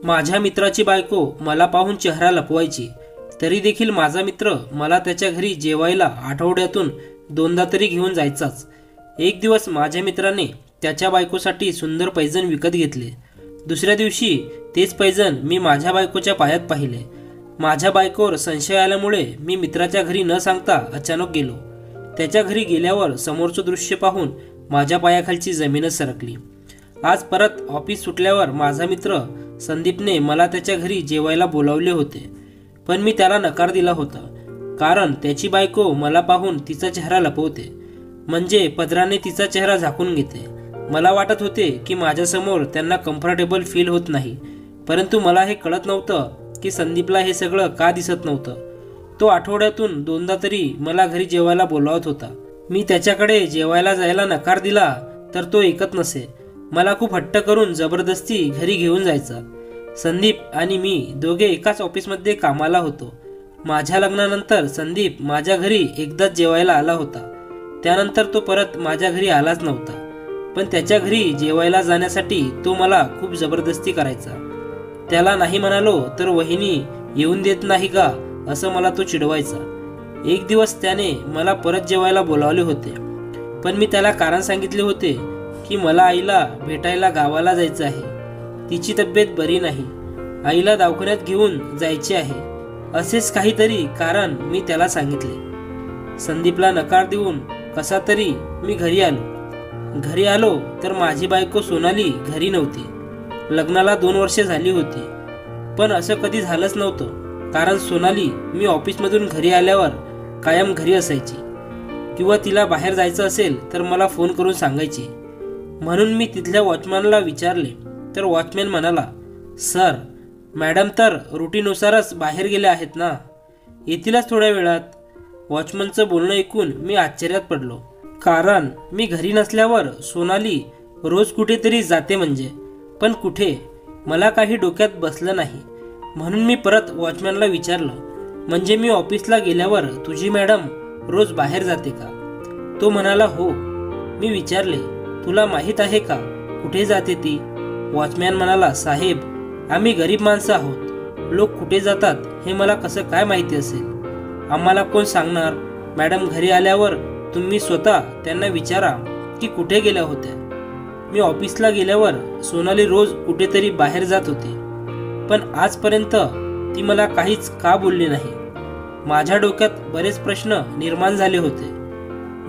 माझ्या मित्राची बायको मला पाहून चेहरा लपवायची, तरी देखील माझा मित्र मला त्याच्या घरी जेवायला आठवड्यातून 2दा तरी घेऊन जायचाच। एक दिवस माझ्या मित्राने त्याच्या बायकोसाठी सुंदर पैजण विकत घेतले। दुसऱ्या दिवशी तेच पैजण मी माझ्या बायकोच्या पायात पाहिले। माझ्या बायकोवर संशय आल्यामुळे मी मित्राच्या घरी न सांगता अचानक गेलो। त्याच्या घरी गेल्यावर समोरचं दृश्य पाहून माझ्या पायाखालची जमीनच सरकली। आज परत ऑफिस सुटल्यावर माझा मित्र संदीपने मला त्याच्या घरी जेवायला बोलावले होते, पण मी त्याला नकार दिला होता, कारण त्याची बायको मला पाहून तिचा चेहरा लपवते, म्हणजे पदराने तिचा चेहरा झाकून घेते। मला वाटत होते की माझ्यासमोर त्यांना कम्फर्टेबल फील होत नाही, परंतु मला हे कळत नव्हतं की संदीपला हे सगळं का दिसत नव्हतं। तो आठवड्यातून 2दा तरी मला घरी जेवायला बोलावत होता। मी त्याच्याकडे जेवायला जायला नकार दिला तर तो ऐकत नसे। मला खूप हट्ट करून जबरदस्ती घरी घेऊन जायचा। संदीप आणि मी दोघे एकाच ऑफिसमध्ये कामाला होतो। माझ्या लग्नानंतर संदीप माझ्या घरी एकदाच जेवायला आला होता, त्यानंतर तो परत माझ्या घरी आलाच नव्हता। पण त्याच्या घरी जेवायला जाण्यासाठी तो मला खूप जबरदस्ती करायचा। त्याला नाही म्हणालो तर वहिनी येऊन देत नाही का असं मला तो चिडवायचा। एक दिवस त्याने मला परत जेवायला बोलावले होते, पण मी त्याला कारण सांगितले होते की मला आईला भेटायला गावाला जायचं आहे, तिची तब्येत बरी नाही, आईला दवाखान्यात घेऊन जायचे आहे, असेच काहीतरी कारण मी त्याला सांगितले। संदीपला नकार देऊन कसा तरी मी घरी आलो तर माझी बायको सोनाली घरी नव्हती। लग्नाला 2 वर्षे झाली होती, पण असं कधी झालंच नव्हतं, कारण सोनाली मी ऑफिसमधून घरी आल्यावर कायम घरी असायची, किंवा तिला बाहेर जायचं असेल तर मला फोन करून सांगायची। म्हणून मी तिथल्या वॉचमॅनला विचारले तर वॉचमॅन म्हणाला, सर मॅडम तर रुटीनुसारच बाहेर गेल्या आहेत ना, येतीलच थोड्या वेळात। वॉचमनचं बोलणं ऐकून मी आश्चर्यात पडलो, कारण मी घरी नसल्यावर सोनाली रोज कुठेतरी जाते म्हणजे, पण कुठे मला काही डोक्यात बसलं नाही। म्हणून मी परत वॉचमॅनला विचारलं, म्हणजे मी ऑफिसला गेल्यावर तुझी मॅडम रोज बाहेर जाते का? तो म्हणाला, हो। मी विचारले, तुला माहीत आहे का कुठे जाते ती? वॉचमॅन म्हणाला, साहेब आम्ही गरीब माणसं आहोत, लोक कुठे जातात हे मला कसं काय माहिती असेल? आम्हाला कोण सांगणार? मॅडम घरी आल्यावर तुम्ही स्वतः त्यांना विचारा की कुठे गेल्या होत्या। मी ऑफिसला गेल्यावर सोनाली रोज कुठेतरी बाहेर जात होती, पण आजपर्यंत ती मला काहीच का बोलली नाही। माझ्या डोक्यात बरेच प्रश्न निर्माण झाले होते,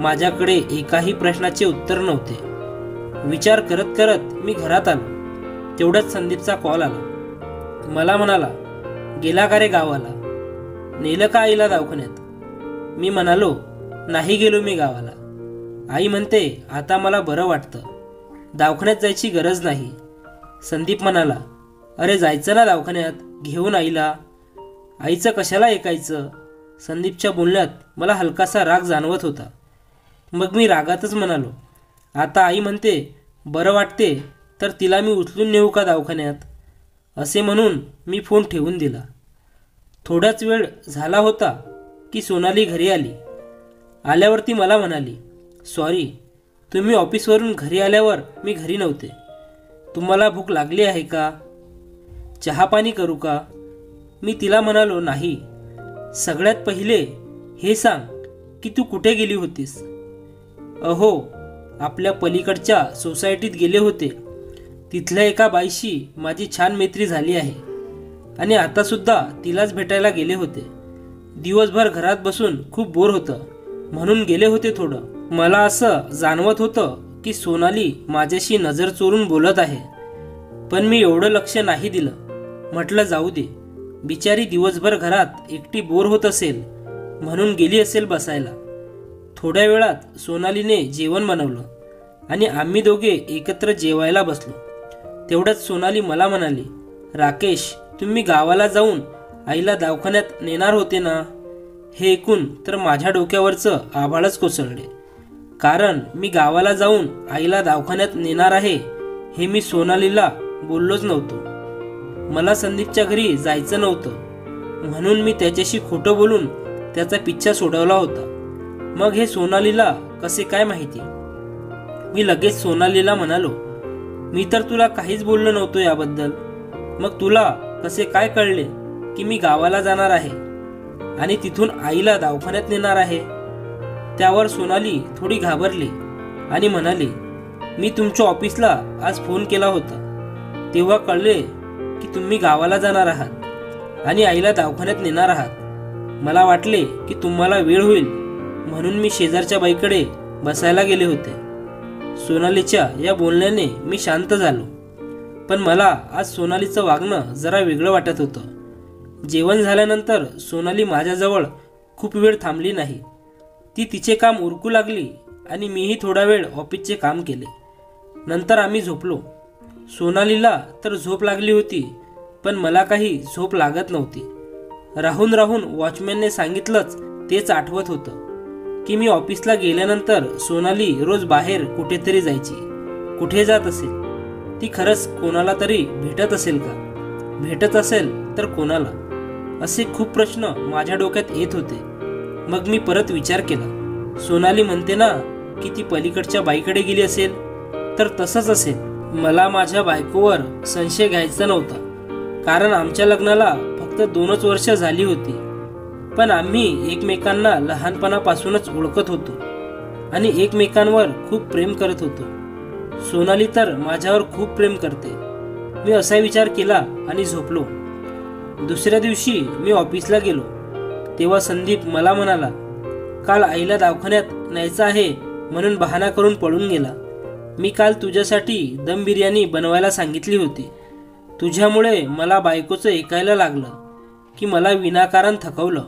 माझ्याकडे एकाही प्रश्नाचे उत्तर नव्हते। विचार करत करत मी घरात आलो, तेवढ्यात संदीपचा कॉल आला। मला म्हणाला, गेला का रे गावाला? नेलं का आईला दवाखान्यात? मी म्हणालो, नाही गेलो मी गावाला। आई म्हणते आता मला बरं वाटतं, दवाखान्यात जायची गरज नाही। संदीप म्हणाला, अरे जायचं ना दवाखान्यात, घेऊन आईला। आईचं कशाला ऐकायचं? संदीपच्या बोलण्यात मला हलकासा राग जाणवत होता। मग मी रागातच म्हणालो, आता आई म्हणते बरं वाटते तर तिला मी उचलून नेऊ का दवाखान्यात? असे म्हणून मी फोन ठेवून दिला। थोडाच वेळ झाला होता की सोनाली घरी आली। आल्यावरती मला म्हणाली, सॉरी, तुम्ही ऑफिसवरून घरी आल्यावर मी घरी नव्हते, तुम्हाला भूक लागली आहे का? चहा पाणी करू का? मी तिला म्हणालो, नाही, सगळ्यात पहिले हे सांग की तू कुठे गेली होतीस? अहो, आपल्या पलीकडच्या सोसायटीत गेले होते, तिथल्या एका बाईशी माझी छान मैत्री झाली आहे, आणि आता सुद्धा तिलाच भेटायला गेले होते। दिवसभर घरात बसून खूप बोर होतं, म्हणून गेले होते थोडं। मला असं जाणवत होतं की सोनाली माझ्याशी नजर चोरून बोलत आहे, पण मी एवढं लक्ष नाही दिलं। म्हटलं जाऊ दे, बिचारी दिवसभर घरात एकटी बोर होत असेल म्हणून गेली असेल बसायला। थोड्या वेळात सोनालीने जेवण बनवलं आणि आम्ही दोघे एकत्र जेवायला बसलो। तेवढ्यात सोनाली मला म्हणाली, राकेश तुम्ही गावाला जाऊन आईला दवाखान्यात नेणार होते ना? हे ऐकून तर माझ्या डोक्यावरचं आभाळच कोसळले, कारण मी गावाला जाऊन आईला दवाखान्यात नेणार आहे हे मी सोनालीला बोललोच नव्हतो। मला संदीपच्या घरी जायचं नव्हतं, म्हणून मी त्याच्याशी खोटं बोलून त्याचा पिच्छा सोडवला होता। मग हे सोनालीला कसे काय माहिती? मी लगेच सोनालीला म्हणालो, मी तर तुला काहीच बोललो नव्हतो याबद्दल, मग तुला कसे काय कळले की मी गावाला जाणार आहे आणि तिथून आईला दवाखान्यात नेणार आहे? त्यावर सोनाली थोडी घाबरली आणि म्हणाली, मी तुमच्या ऑफिसला आज फोन केला होता, तेव्हा कळले की तुम्ही गावाला जाणार आहात आणि आईला दवाखान्यात नेणार आहात. मला वाटले की तुम्हाला वेळ होईल म्हणून मी शेजारच्या बाईकडे बसायला गेले होते. सोनालीच्या या बोलण्याने मी शांत झालो, पण मला आज सोनालीचं वागणं जरा वेगळं वाटत होतं. जेवण झाल्यानंतर सोनाली माझ्याजवळ खूप वेळ थांबली नाही. ती तिचे काम उरकू लागली आणि मीही थोडा वेळ ऑफिसचे काम केले. नंतर आम्ही झोपलो. सोनालीला तर झोप लागली होती, पण मला काही झोप लागत नव्हती. राहून राहून वॉचमॅनने सांगितलंच तेच आठवत होतं की मी ऑफिसला गेल्यानंतर सोनाली रोज बाहेर कुठेतरी जायची. कुठे जात असेल ती? खरंच कोणाला तरी भेटत असेल का? भेटत असेल तर कोणाला? असे खूप प्रश्न माझ्या डोक्यात येत होते. मग मी परत विचार केला. सोनाली म्हणते ना की ती पलीकडच्या बाईकडे गेली असेल, तर तसंच असेल. मला माझ्या बायकोवर संशय घ्यायचा नव्हता, कारण आमच्या लग्नाला फक्त 2च वर्ष झाली होती. पण आम्ही एकमेकांना लहानपणापासूनच ओळखत होतो आणि एकमेकांवर खूप प्रेम करत होतो. सोनाली तर माझ्यावर खूप प्रेम करते. मी असा विचार केला आणि झोपलो. दुसऱ्या दिवशी मी ऑफिसला गेलो तेव्हा संदीप मला म्हणाला, काल आईला दवाखान्यात न्यायचं आहे म्हणून बहाणा करून पळून गेला. मी काल तुझ्यासाठी दम बिर्याणी बनवायला सांगितली होती. तुझ्यामुळे मला बायकोचं ऐकायला लागलं की मला विनाकारण थकवलं.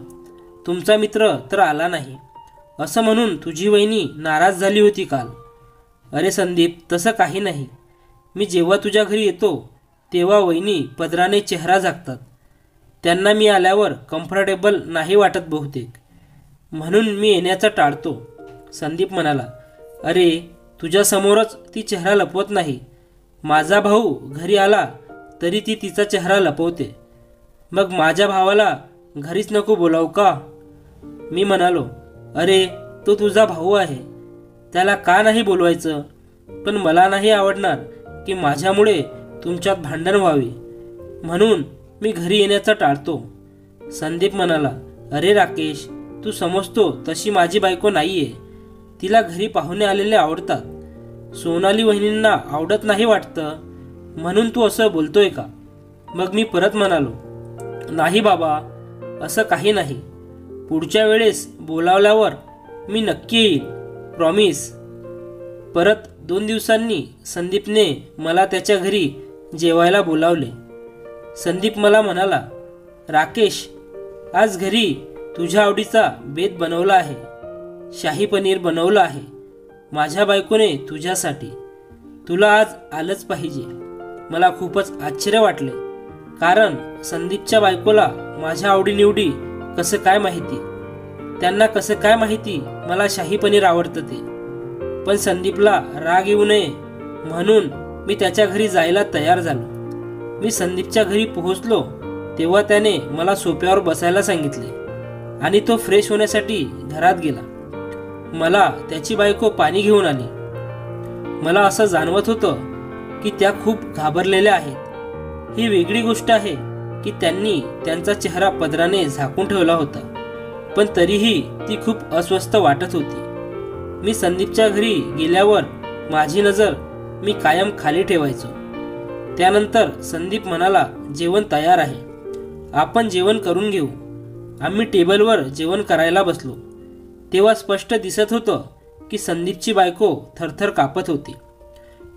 तुमचा मित्र तर आला नाही असं म्हणून तुझी वहिनी नाराज झाली होती काल. अरे संदीप, तसं काही नाही. मी जेव्हा तुझ्या घरी येतो तेव्हा वहिनी पदराने चेहरा झाकतात. त्यांना मी आल्यावर कम्फर्टेबल नाही वाटत बहुतेक, म्हणून मी येण्याचं टाळतो. संदीप म्हणाला, अरे तुझ्यासमोरच ती चेहरा लपवत नाही. माझा भाऊ घरी आला तरी ती तिचा चेहरा लपवते. मग माझ्या भावाला घरीच नको बोलावू का? मी म्हणालो, अरे तो तुझा भाऊ आहे, त्याला का नाही बोलवायचं? पण मला नाही आवडणार की माझ्यामुळे तुमच्यात भांडण व्हावे, म्हणून मी घरी येण्याचं टाळतो. संदीप म्हणाला, अरे राकेश, तू समजतो तशी माझी बायको नाहीये. तिला घरी पाहुणे आलेले आवडतात. सोनाली वहिनींना आवडत नाही वाटतं, म्हणून तू असं बोलतोय का? मग मी परत म्हणालो, नाही बाबा, असं काही नाही. पुढच्या वेळेस बोलावल्यावर मी नक्की येईल, प्रॉमिस. परत 2 दिवसांनी संदीपने मला त्याच्या घरी जेवायला बोलावले. संदीप मला म्हणाला, राकेश, आज घरी तुझ्या आवडीचा बेत बनवला आहे. शाही पनीर बनवलं आहे माझ्या बायकोने तुझ्यासाठी. तुला आज आलंच पाहिजे. मला खूपच आश्चर्य वाटले, कारण संदीपच्या बायकोला माझ्या आवडीनिवडी कसं काय माहिती? त्यांना कसं काय माहिती मला शाही पनीर आवडतं ते? पण संदीपला राग येऊ नये म्हणून मी त्याच्या घरी जायला तयार झालो. मी संदीपच्या घरी पोहोचलो तेव्हा त्याने मला सोफ्यावर बसायला सांगितले आणि तो फ्रेश होण्यासाठी घरात गेला. मला त्याची बायको पाणी घेऊन आली. मला असं जाणवत होतं की त्या खूप घाबरलेल्या आहेत. ही वेगळी गोष्ट आहे की त्यांनी त्यांचा चेहरा पदराने झाकून ठेवला होता, पण तरीही ती खूप अस्वस्थ वाटत होती. मी संदीपच्या घरी गेल्यावर माझी नजर मी कायम खाली ठेवायचो. त्यानंतर संदीप म्हणाला, जेवण तयार आहे, आपण जेवण करून घेऊ. आम्ही टेबलवर जेवण करायला बसलो तेव्हा स्पष्ट दिसत होतं की संदीपची बायको थरथर कापत होती.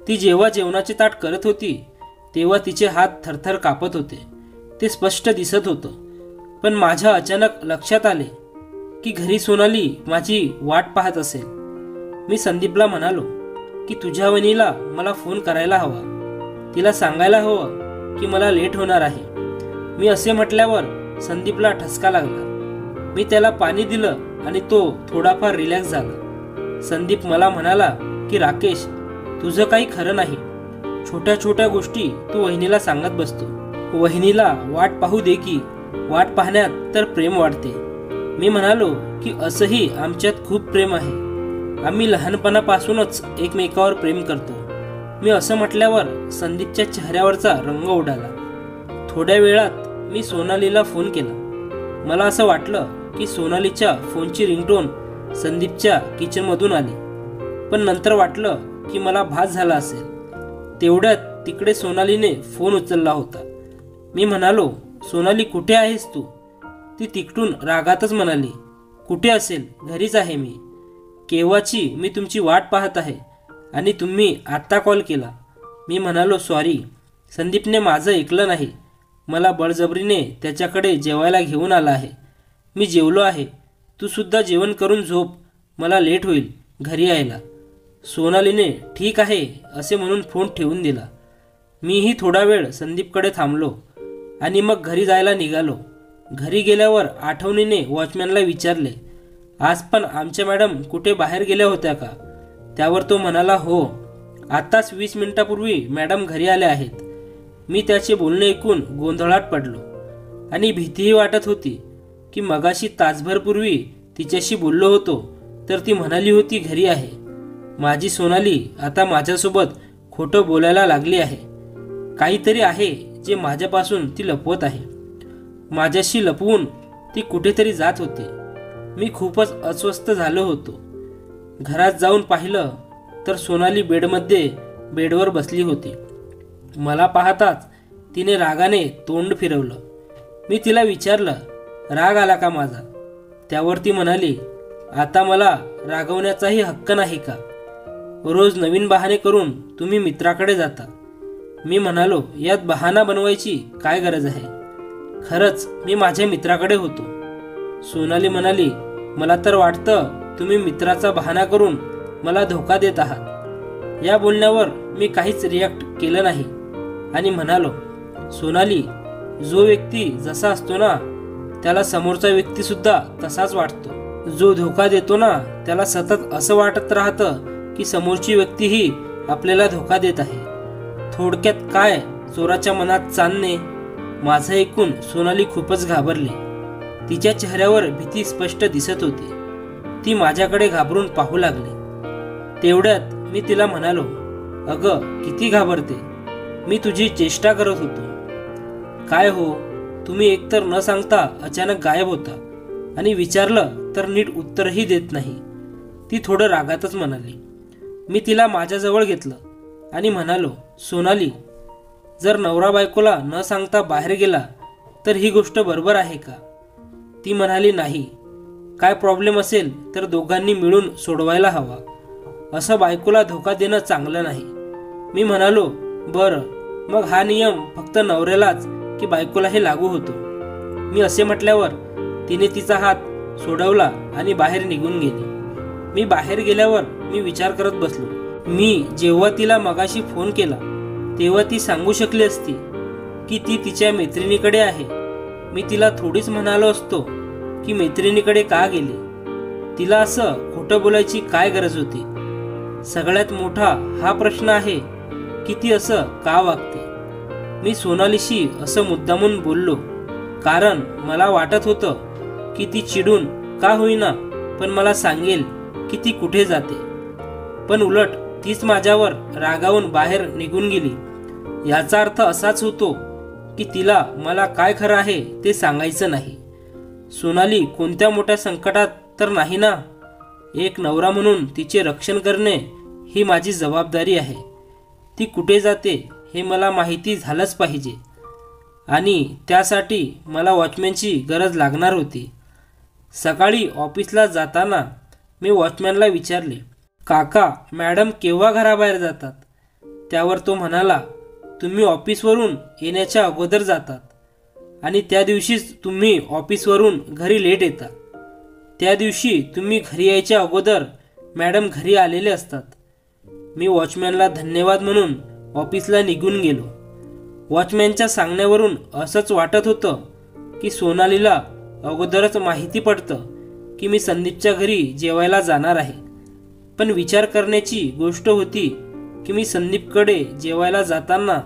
ती जेव्हा जेवणाचे ताट करत होती तेव्हा तिचे हात थरथर कापत होते, ते स्पष्ट दिसत होतं. पण माझ्या अचानक लक्षात आले की घरी सोनाली माझी वाट पाहत असेल. मी संदीपला म्हणालो की तुझ्या वहिनीला मला फोन करायला हवा, तिला सांगायला हवं की मला लेट होणार आहे. मी असे म्हटल्यावर संदीपला ठसका लागला. मी त्याला पाणी दिलं आणि तो थोडाफार रिलॅक्स झाला. संदीप मला म्हणाला की राकेश, तुझं काही खरं नाही. छोट्या छोट्या गोष्टी तू वहिनीला सांगत बसतो. वहिनीला वाट पाहू दे की, वाट पाहण्यात तर प्रेम वाढते. मी म्हणालो की असंही आमच्यात खूप प्रेम आहे. आम्ही लहानपणापासूनच एकमेकावर प्रेम करतो. मी असं म्हटल्यावर संदीपच्या चेहऱ्यावरचा रंग उडाला थोड्या वेळात मी सोनालीला फोन केला. मला असं वाटलं की सोनालीच्या फोनची रिंगटोन संदीपच्या किचनमधून आली, पण नंतर वाटलं की मला भास झाला असेल. तेवढ्यात तिकडे सोनालीने फोन उचलला होता. मी म्हणालो, सोनाली कुठे आहेस तू? ती तिकडून रागातच म्हणाली, कुठे असेल, घरीच आहे मी. केव्हाची मी तुमची वाट पाहत आहे आणि तुम्ही आत्ता कॉल केला. मी म्हणालो, सॉरी. संदीपने माझं ऐकलं नाही. मला बळजबरीने त्याच्याकडे जेवायला घेऊन आला आहे. मी जेवलो आहे. तू सुद्धा जेवण करून झोप, मला लेट होईल घरी यायला. सोनालीने ठीक आहे असे म्हणून फोन ठेवून दिला. मीही थोडा वेळ संदीपकडे थांबलो आणि मग घरी जायला निघालो. घरी गेल्यावर आठवणीने वॉचमॅनला विचारले, आज पण आमच्या मॅडम कुठे बाहेर गेल्या होत्या का? त्यावर तो म्हणाला, हो, आत्ताच 20 मिनिटापूर्वी मॅडम घरी आल्या आहेत. मी त्याचे बोलणे ऐकून गोंधळात पडलो आणि भीतीही वाटत होती की मगाशी तासभर पूर्वी तिच्याशी बोललो होतो तर ती म्हणाली होती घरी आहे. माझी सोनाली आता माझ्यासोबत खोटं बोलायला लागली आहे. काहीतरी आहे जे माझ्यापासून ती लपवत आहे. माझ्याशी लपवून ती कुठेतरी जात होती. मी खूपच अस्वस्थ झालो होतो. घरात जाऊन पाहिलं तर सोनाली बेडवर बसली होती. मला पाहताच तिने रागाने तोंड फिरवलं. मी तिला विचारलं, राग आला का माझा? त्यावर ती म्हणाली, आता मला रागवण्याचाही हक्क नाही का? रोज नवीन बहाणे करून तुम्ही मित्राकडे जाता. मी म्हणालो, यात बहाणा बनवायची काय गरज आहे? खरंच मी माझ्या मित्राकडे होतो. सोनाली म्हणाली, मला तर वाटतं तुम्ही मित्राचा बहाणा करून मला धोका देत आहात. या बोलण्यावर मी काहीच रिॲक्ट केलं नाही आणि म्हणालो, सोनाली, जो व्यक्ती जसा असतो ना त्याला समोरचा व्यक्ती सुद्धा तसाच वाटतो. जो धोका देतो ना त्याला सतत असं वाटत राहतं की समोरची व्यक्तीही आपल्याला धोका देत आहे. थोडक्यात काय, चोराच्या मनात चांदणे. माझं ऐकून सोनाली खूपच घाबरली. तिच्या चेहऱ्यावर भीती स्पष्ट दिसत होती. ती माझ्याकडे घाबरून पाहू लागली. तेवढ्यात मी तिला म्हणालो, अगं किती घाबरते, मी तुझी चेष्टा करत होतो. काय हो, तुम्ही एकतर न सांगता अचानक गायब होता आणि विचारलं तर नीट उत्तरही देत नाही. ती थोडं रागातच म्हणाली. मी तिला माझ्याजवळ घेतलं आणि म्हणालो, सोनाली, जर नवरा बायकोला न सांगता बाहेर गेला तर ही गोष्ट बरोबर आहे का? ती म्हणाली, नाही. काय प्रॉब्लेम असेल तर दोघांनी मिळून सोडवायला हवा. असं बायकोला धोका देणं चांगलं नाही. मी म्हणालो, बरं, मग हा नियम फक्त नवऱ्यालाच की बायकोलाही लागू होतो? मी असे म्हटल्यावर तिने तिचा हात सोडवला आणि बाहेर निघून गेली. मी बाहेर गेल्यावर मी विचार करत बसलो. मी जेव्हा तिला मगाशी फोन केला तेव्हा ती सांगू शकली असती की ती तिच्या मैत्रिणीकडे आहे. मी तिला थोडीच म्हणालो असतो की मैत्रिणीकडे का गेली. तिला असं खोटं बोलायची काय गरज होती? सगळ्यात मोठा हा प्रश्न आहे की ती असं का वागते. मी सोनालीशी असं मुद्दामून बोललो कारण मला वाटत होतं की ती चिडून का होईना पण मला सांगेल की ती कुठे जाते. पण उलट तीच माझ्यावर रागावून बाहेर निघून गेली. याचा अर्थ असाच होतो की तिला मला काय खरं आहे ते सांगायचं नाही. सोनाली कोणत्या मोठ्या संकटात तर नाही ना? एक नवरा म्हणून तिचे रक्षण करणे ही माझी जबाबदारी आहे. ती कुठे जाते हे मला माहिती झालंच पाहिजे आणि त्यासाठी मला वॉचमॅनची गरज लागणार होती. सकाळी ऑफिसला जाताना मी वॉचमॅनला विचारले, काका, मॅडम केव्हा घराबाहेर जातात? त्यावर तो म्हणाला, तुम्ही ऑफिसवरून येण्याच्या अगोदर जातात आणि त्या दिवशीच तुम्ही ऑफिसवरून घरी लेट येता. त्या दिवशी तुम्ही घरी यायच्या अगोदर मॅडम घरी आलेले असतात. मी वॉचमॅनला धन्यवाद म्हणून ऑफिसला निघून गेलो. वॉचमॅनच्या सांगण्यावरून असंच वाटत होतं की सोनालीला अगोदरच माहिती पडतं की मी संदीपच्या घरी जेवायला जाणार आहे. पण विचार करण्याची गोष्ट होती की मी संदीपकडे जेवायला जाताना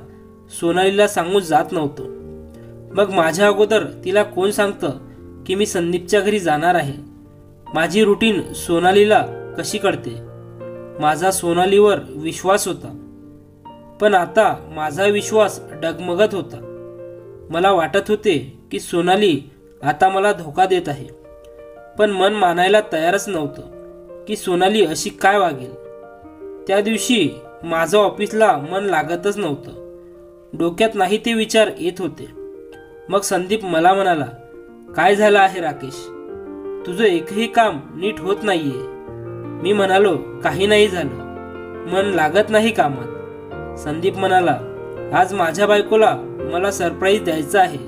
सोनालीला सांगून जात नव्हतो. मग माझ्या अगोदर तिला कोण सांगतं की मी संदीपच्या घरी जाणार आहे? माझी रुटीन सोनालीला कशी कळते? माझा सोनालीवर विश्वास होता, पण आता माझा विश्वास डगमगत होता. मला वाटत होते की सोनाली आता मला धोका देत आहे, पण मन मानायला तयारच नव्हतं की सोनाली अशी काय वागेल. त्या दिवशी माझं ऑफिसला मन लागतच नव्हतं. डोक्यात नाही ते विचार येत होते. मग संदीप मला म्हणाला, काय झालं आहे राकेश, तुझं एकही काम नीट होत नाहीये. मी म्हणालो, काही नाही झालं, मन लागत नाही कामात. संदीप म्हणाला, आज माझ्या बायकोला मला सरप्राईज द्यायचं आहे.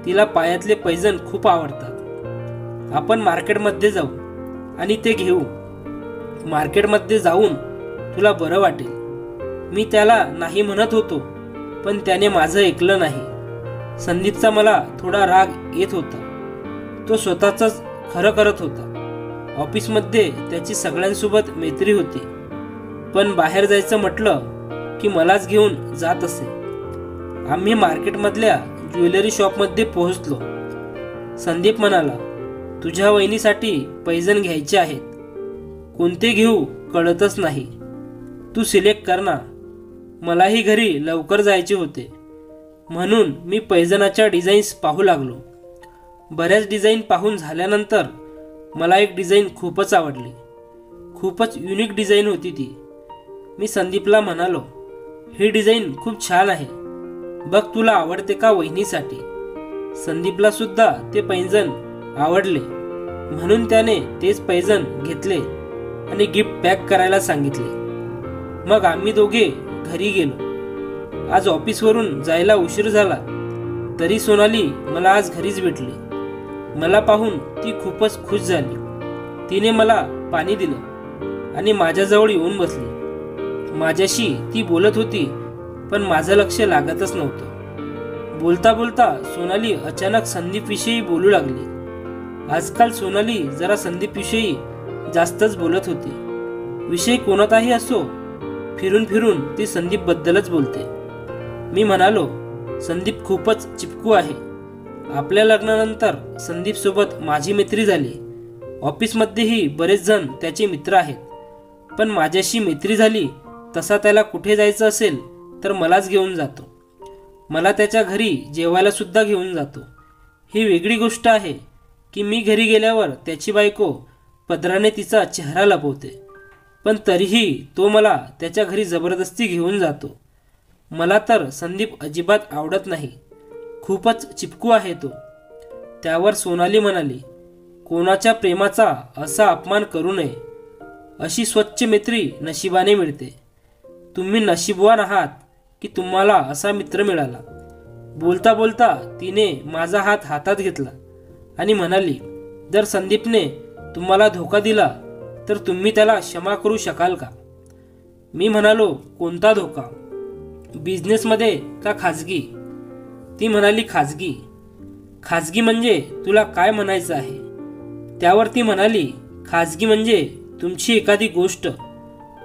तिला पायातले पैजण खूप आवडतात. आपण मार्केटमध्ये जाऊ आणि ते घेऊ. मार्केटमध्ये जाऊन तुला बरं वाटेल. मी त्याला नाही म्हणत होतो, पण त्याने माझं ऐकलं नाही. संदीपचा मला थोडा राग येत होता. तो स्वतःच खरं करत होता. ऑफिसमध्ये त्याची सगळ्यांसोबत मैत्री होती, पण बाहेर जायचं म्हटलं की मलाच घेऊन जात असे. आम्ही मार्केटमधल्या ज्वेलरी शॉपमध्ये पोहोचलो. संदीप म्हणाला, तुझ्या वहिनीसाठी पैजण घ्यायचे आहेत. कोणते घेऊ कळतच नाही, तू सिलेक्ट कर ना. मलाही घरी लवकर जायचे होते, म्हणून मी पैजणाच्या डिझाईन्स पाहू लागलो. बऱ्याच डिझाईन पाहून झाल्यानंतर मला एक डिझाईन खूपच आवडली. खूपच युनिक डिझाईन होती ती. मी संदीपला म्हणालो, ही डिझाईन खूप छान आहे, बघ तुला आवडते का वहिनीसाठी. संदीपला सुद्धा ते पैंजण आवडले, म्हणून त्याने तेच पैंजण घेतले आणि गिफ्ट पॅक करायला सांगितले. मग आम्ही दोघे घरी गेलो. आज ऑफिसवरून जायला उशीर झाला, तरी सोनाली मला आज घरीच भेटली. मला पाहून ती खूपच खुश झाली. तिने मला पाणी दिलं आणि माझ्याजवळ येऊन बसली. माझ्याशी ती बोलत होती, पण माझं लक्ष लागतच नव्हतं. बोलता बोलता सोनाली अचानक संदीपविषयी बोलू लागली. आजकाल सोनाली जरा संदीपविषयी जास्तच बोलत होती. विषय कोणताही असो, फिरून फिरून ती संदीप बद्दलच बोलते. मी म्हणालो, संदीप खूपच चिपकू आहे. आपल्या लग्नानंतर संदीप सोबत माझी मैत्री झाली. ऑफिसमध्येही बरेच जण त्याचे मित्र आहेत, पण माझ्याशी मैत्री झाली तसा त्याला कुठे जायचं असेल तर मलाच घेऊन जातो. मला त्याच्या घरी जेवायला सुद्धा घेऊन जातो. ही वेगळी गोष्ट आहे की मी घरी गेल्यावर त्याची बायको पदराने तिचा चेहरा लपवते, पण तरीही तो मला त्याच्या घरी जबरदस्ती घेऊन जातो. मला तर संदीप अजिबात आवडत नाही. खूपच चिपकू आहे तो. त्यावर सोनाली म्हणाली, कोणाच्या प्रेमाचा असा अपमान करू नये. अशी स्वच्छ मैत्री नशिबाने मिळते. तुम्ही नशीबवान आहात की तुम्हाला असा मित्र मिळाला. बोलता बोलता तिने माझा हात हातात घेतला आणि म्हणाली, जर संदीपने तुम्हाला धोका दिला तर तुम्ही त्याला क्षमा करू शकाल का. मी म्हणालो, कोणता धोका, बिझनेसमध्ये का खाजगी. ती म्हणाली, खाजगी. खाजगी म्हणजे तुला काय म्हणायचं आहे. त्यावर ती म्हणाली, खाजगी म्हणजे तुमची एखादी गोष्ट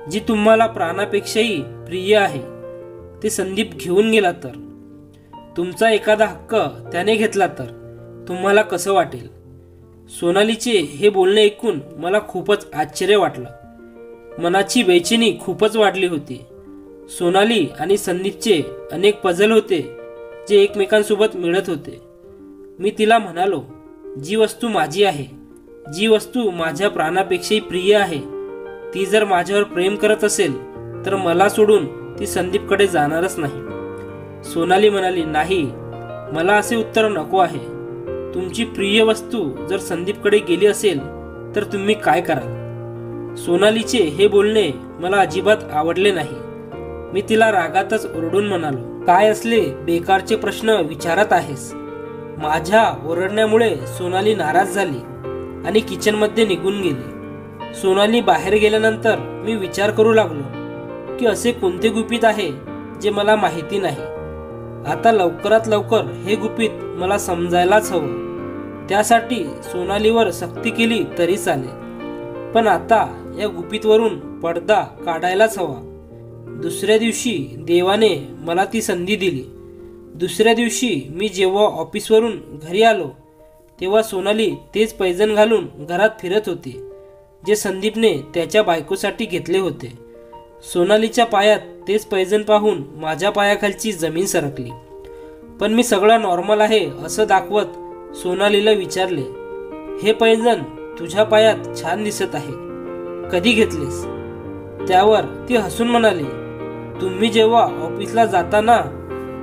जी तुम्हाला प्राणापेक्षाही प्रिय आहे, ते संदीप घेऊन गेला तर, तुमचा एखादा हक्क त्याने घेतला तर तुम्हाला कसं वाटेल. सोनालीचे हे बोलणे ऐकून मला खूपच आश्चर्य वाटलं. मनाची बेचैनी खूपच वाढली होती. सोनाली आणि संदीपचे अनेक पझल होते जे एकमेकांसोबत मिळत होते. मी तिला म्हणालो, जी वस्तू माझी आहे, जी वस्तू माझ्या प्राणापेक्षाही प्रिय आहे, ती जर माझ्यावर प्रेम करत असेल तर मला सोडून ती संदीपकडे जाणारच नाही. सोनाली म्हणाली, नाही, मला असे उत्तर नको आहे. तुमची प्रिय वस्तू जर संदीपकडे गेली असेल तर तुम्ही काय कराल. सोनालीचे हे बोलणे मला अजिबात आवडले नाही. मी तिला रागातच ओरडून म्हणालो, काय असले बेकारचे प्रश्न विचारत आहेस. माझ्या ओरडण्यामुळे सोनाली नाराज झाली आणि किचनमध्ये निघून गेली. सोनाली बाहेर गेल्यानंतर मी विचार करू लागलो की असे कोणते गुपित आहे जे मला माहिती नाही. आता लवकरात लवकर हे गुपित मला समजायलाच हवं. त्यासाठी सोनालीवर सक्ती केली तरी चालेल, पण आता या गुपितवरून पडदा काढायलाच हवा. दुसऱ्या दिवशी देवाने मला ती संधी दिली. दुसऱ्या दिवशी मी जेव्हा ऑफिसवरून घरी आलो तेव्हा सोनाली तेच पैजण घालून घरात फिरत होती जे संदीपने त्याच्या बायकोसाठी घेतले होते. सोनालीच्या पायात तेच पैजण पाहून माझ्या पायाखालची जमीन सरकली. पण मी सगळं नॉर्मल आहे असं दाखवत सोनालीला विचारले, हे पैंजण तुझ्या पायात छान दिसत आहे, कधी घेतलेस? त्यावर ती हसून म्हणाली, तुम्ही जेव्हा ऑफिसला जाताना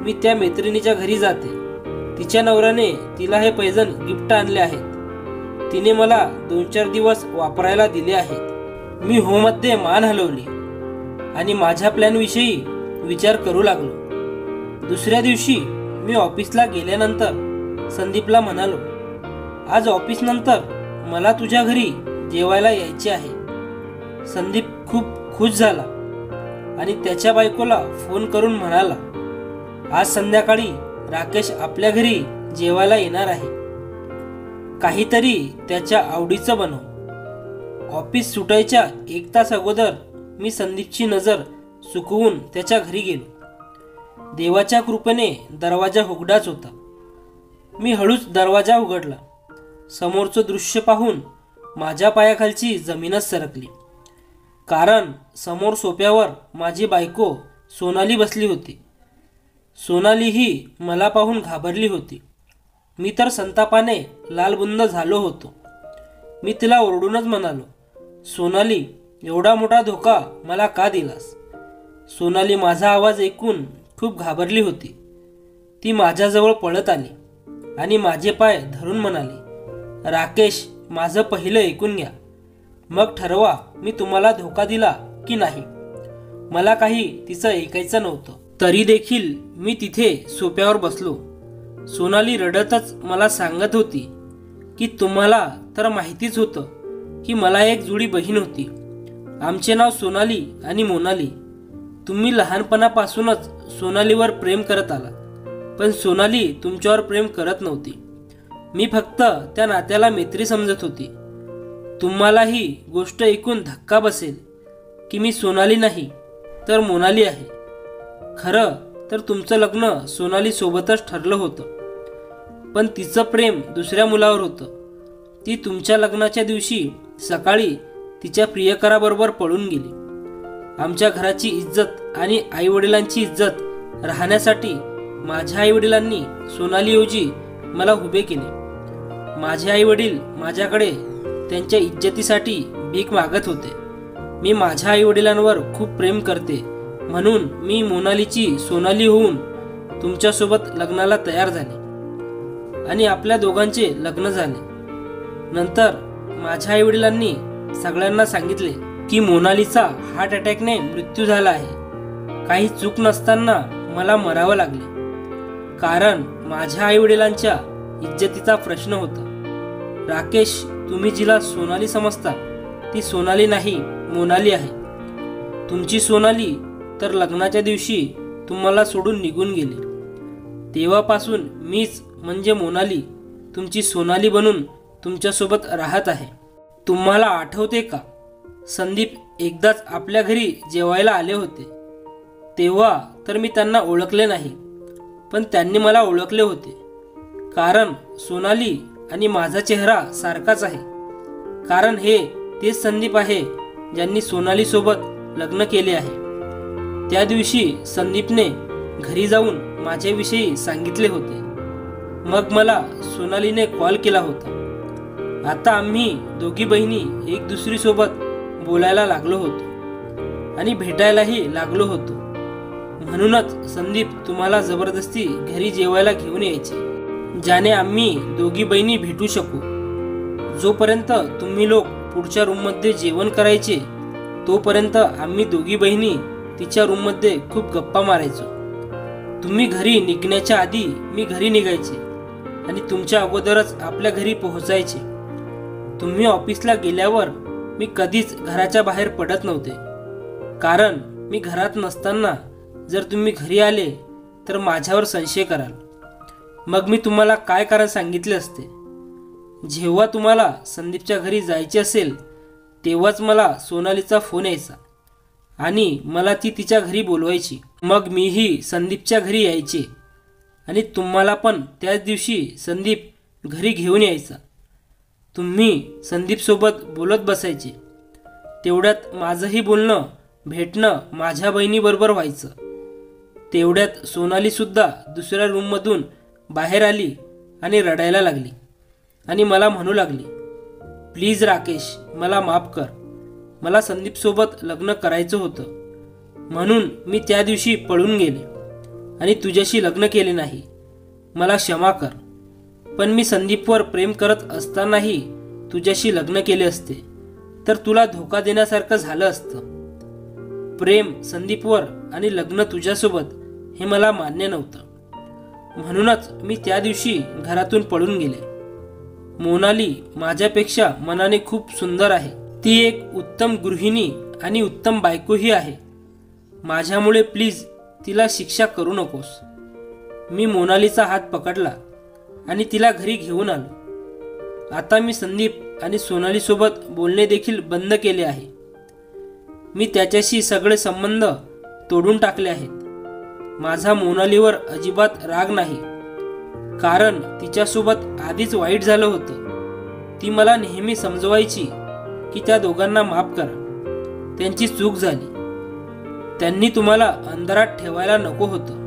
मी त्या मैत्रिणीच्या घरी जाते, तिच्या नवऱ्याने तिला हे पैंजण गिफ्ट आणले आहेत. तिने मला 2-4 दिवस वापरायला दिले आहेत. मी हो मध्ये मान हलवली आणि माझ्या प्लॅनविषयी विचार करू लागलो. दुसऱ्या दिवशी मी ऑफिसला गेल्यानंतर संदीपला म्हणालो, आज ऑफिस नंतर मला तुझ्या घरी जेवायला यायचे आहे. संदीप खूप खुश झाला आणि त्याच्या बायकोला फोन करून म्हणाला, आज संध्याकाळी राकेश आपल्या घरी जेवायला येणार आहे, काहीतरी त्याच्या आवडीचं बनव. ऑफिस सुटायच्या 1 तास अगोदर मी संदीपची नजर चुकवून त्याच्या घरी गेलो. देवाच्या कृपेने दरवाजा उघडाच होता. मी हळूच दरवाजा उघडला. समोरचं दृश्य पाहून माझ्या पायाखालची जमीनच सरकली, कारण समोर सोफ्यावर माझी बायको सोनाली बसली होती. सोनाली ही मला पाहून घाबरली होती. मी तर संतापाने लालबुंद झालो होतो. मी तिला ओरडूनच म्हणालो, सोनाली, एवढा मोठा धोका मला का दिलास? सोनाली माझा आवाज ऐकून खूप घाबरली होती. ती माझ्याजवळ पळत आली आणि माझे पाय धरून म्हणाली, राकेश, माझं पहिलं ऐकून घ्या, मग ठरवा मी तुम्हाला धोका दिला की नाही. मला काही तिचं ऐकायचं नव्हतं. तरी देखील मी तिथे सोफ्यावर बसलो. सोनाली रडतच मला सांगत होती की तुम्हाला तर माहितीच होतं की मला एक जुळी बहीण होती. आमचे नाव सोनाली आणि मोनाली. तुम्ही लहानपणापासूनच सोनालीवर प्रेम करत आला, पण सोनाली तुमच्यावर प्रेम करत नव्हती. मी फक्त त्या नात्याला मैत्री समजत होती. तुम्हाला ही गोष्ट ऐकून धक्का बसेल की मी सोनाली नाही तर मोनाली आहे. खरं तर तुमचं लग्न सोनाली सोबतच ठरलं होतं, पण तिचं प्रेम दुसऱ्या मुलावर होतं. ती तुमच्या लग्नाच्या दिवशी सकाळी तिच्या प्रियकराबरोबर पळून गेली. आमच्या घराची इज्जत आणि आईवडिलांची इज्जत राहण्यासाठी माझ्या आईवडिलांनी सोनालीऐवजी मला उभे केले. माझे आईवडील माझ्याकडे त्यांच्या इज्जतीसाठी भीक मागत होते. मी माझ्या आईवडिलांवर खूप प्रेम करते, म्हणून मी मोनालीची सोनाली होऊन तुमच्यासोबत लग्नाला तयार झाले आणि आपल्या दोघांचे लग्न झाले. नंतर माझ्या आईवडिलांनी सगळ्यांना सांगितले की मोनालीचा हार्ट अटॅकने मृत्यू झाला आहे. काही चूक नसताना मला मरावं लागले, कारण माझ्या आईवडिलांच्या इज्जतीचा प्रश्न होता. राकेश, तुम्ही जिला सोनाली समजता ती सोनाली नाही, मोनाली आहे. तुमची सोनाली तर लग्नाच्या दिवशी तुम्हाला सोडून निघून गेली. तेव्हापासून मीच म्हणजे मोनाली तुमची सोनाली बनून तुमच्यासोबत राहत आहे. तुम्हाला आठवते का, संदीप एकदाच आपल्या घरी जेवायला आले होते. तेव्हा तर मी त्यांना ओळखले नाही, पण त्यांनी मला ओळखले होते, कारण सोनाली आणि माझा चेहरा सारखाच आहे. कारण हे तेच संदीप आहे ज्यांनी सोनाली सोबत लग्न केले आहे. त्या दिवशी संदीपने घरी जाऊन माझ्याविषयी सांगितले होते. मग मला सोनालीने कॉल केला होता. आता आम्ही दोघी बहिणी एक दुसरी सोबत बोलायला लागलो होतो आणि भेटायलाही लागलो होतो. म्हणूनच संदीप तुम्हाला जबरदस्ती घरी जेवायला घेऊन यायचे, ज्याने आम्ही दोघी बहिणी भेटू शकू. जोपर्यंत तुम्ही लोक पुढच्या रूममध्ये जेवण करायचे, तोपर्यंत आम्ही दोघी बहिणी तिच्या रूममध्ये खूप गप्पा मारायचो. तुम्ही घरी निघण्याच्या आधी मी घरी निघायचे आणि तुमच्या अगोदरच आपल्या घरी पोहोचायचे. तुम्ही ऑफिसला गेल्यावर मी कधीच घराच्या बाहेर पडत नव्हते, कारण मी घरात नसताना जर तुम्ही घरी आले तर माझ्यावर संशय कराल. मग मी तुम्हाला काय कारण सांगितले असते. जेव्हा तुम्हाला संदीपच्या घरी जायचे असेल तेव्हाच मला सोनालीचा फोन यायचा आणि मला ती तिच्या घरी बोलवायची. मग मीही संदीपच्या घरी यायचे आणि तुम्हाला पण त्याच दिवशी संदीप घरी घेऊन यायचा. तुम्ही संदीपसोबत बोलत बसायचे. तेवढ्यात माझंही बोलणं भेटणं माझ्या बहिणीबरोबर व्हायचं. तेवढ्यात सोनाली सुद्धा दुसऱ्या रूममधून बाहेर आली आणि रडायला लागली आणि मला म्हणू लागली, प्लीज राकेश, मला माफ कर. मला संदीपसोबत लग्न करायचं होतं म्हणून मी त्या दिवशी पळून गेले आणि तुझ्याशी लग्न केले नाही. मला क्षमा कर. पण मी संदीपवर प्रेम करत असतानाही तुझ्याशी लग्न केले असते तर तुला धोका देण्यासारखं झालं असतं. प्रेम संदीपवर आणि लग्न तुझ्यासोबत हे मला मान्य नव्हतं. म्हणूनच मी त्या दिवशी घरातून पळून गेले. मोनाली माझ्यापेक्षा मनाने खूप सुंदर आहे. ती एक उत्तम गृहिणी आणि उत्तम बायकोही आहे. माझ्यामुळे प्लीज तिला शिक्षा करू नकोस. मी मोनालीचा हात पकडला आणि तिला घरी घेऊन आलो. आता मी संदीप आणि सोनालीसोबत बोलणे देखील बंद केले आहे. मी त्याच्याशी सगळे संबंध तोडून टाकले आहेत. माझा मोनालीवर अजिबात राग नाही, कारण तिच्यासोबत आधीच वाईट झालं होतं. ती मला नेहमी समजवायची की त्या दोघांना माफ करा, त्यांची चूक झाली. त्यांनी तुम्हाला अंधारात ठेवायला नको होतं.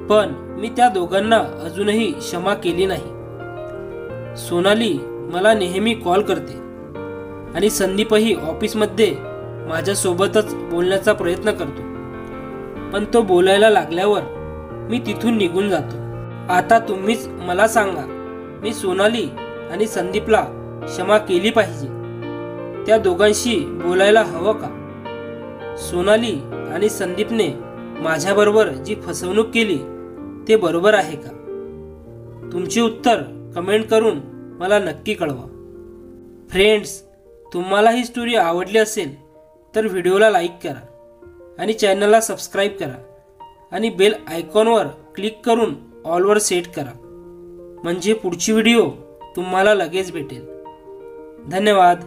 पण मी त्या दोघांना अजूनही क्षमा केली नाही. सोनाली मला नेहमी कॉल करते आणि संदीपही ऑफिसमध्ये माझ्यासोबतच बोलण्याचा प्रयत्न करतो. पण तो बोलायला लागल्यावर मी तिथून निघून जातो. आता तुम्हीच मला सांगा, मी सोनाली आणि संदीपला क्षमा केली पाहिजे? त्या दोघांशी बोलायला हवं का? सोनाली आणि संदीपने माझ्याबरोबर जी फसवणूक केली ते बरोबर आहे का? तुमचे उत्तर कमेंट करून मला नक्की कळवा. फ्रेंड्स, तुम्हाला ही स्टोरी आवडली असेल तर व्हिडिओला लाईक करा आणि चॅनलला सबस्क्राईब करा आणि बेल आयकॉनवर क्लिक करून ऑलवर सेट करा, म्हणजे पुढची व्हिडिओ तुम्हाला लगेच भेटेल. धन्यवाद.